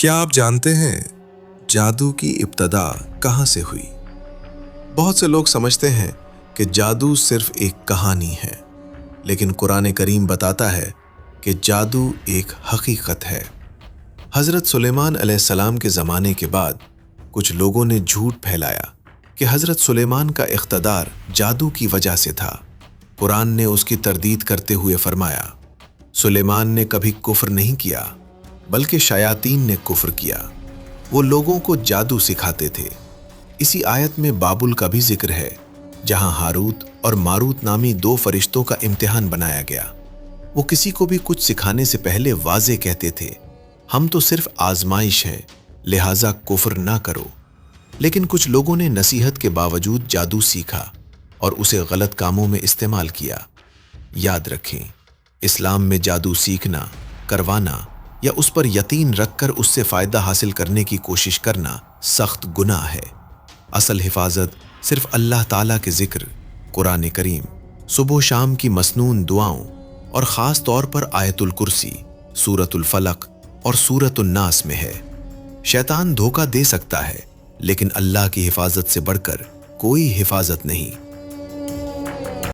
क्या आप जानते हैं जादू की इब्तदा कहाँ से हुई? बहुत से लोग समझते हैं कि जादू सिर्फ एक कहानी है, लेकिन कुरान करीम बताता है कि जादू एक हकीकत है। हज़रत सुलेमान अलैहिस्सलाम के ज़माने के बाद कुछ लोगों ने झूठ फैलाया कि हज़रत सुलेमान का इख्तदार जादू की वजह से था। कुरान ने उसकी तरदीद करते हुए फरमाया, सुलेमान ने कभी कुफ्र नहीं किया, बल्कि शयातीन ने कुफ्र किया। वो लोगों को जादू सिखाते थे। इसी आयत में बाबुल का भी जिक्र है, जहां हारूत और मारूत नामी दो फरिश्तों का इम्तिहान बनाया गया। वो किसी को भी कुछ सिखाने से पहले वाज़े कहते थे, हम तो सिर्फ आजमाइश है, लिहाजा कुफ्र ना करो। लेकिन कुछ लोगों ने नसीहत के बावजूद जादू सीखा और उसे गलत कामों में इस्तेमाल किया। याद रखें, इस्लाम में जादू सीखना, करवाना या उस पर यकीन रखकर उससे फ़ायदा हासिल करने की कोशिश करना सख्त गुनाह है। असल हिफाजत सिर्फ अल्लाह ताला के ज़िक्र, कुरान करीम, सुबह शाम की मसनून दुआओं और ख़ास तौर पर आयतुल कुर्सी, सूरतुल फलक और सूरतुन नास में है। शैतान धोखा दे सकता है, लेकिन अल्लाह की हिफाजत से बढ़कर कोई हिफाजत नहीं।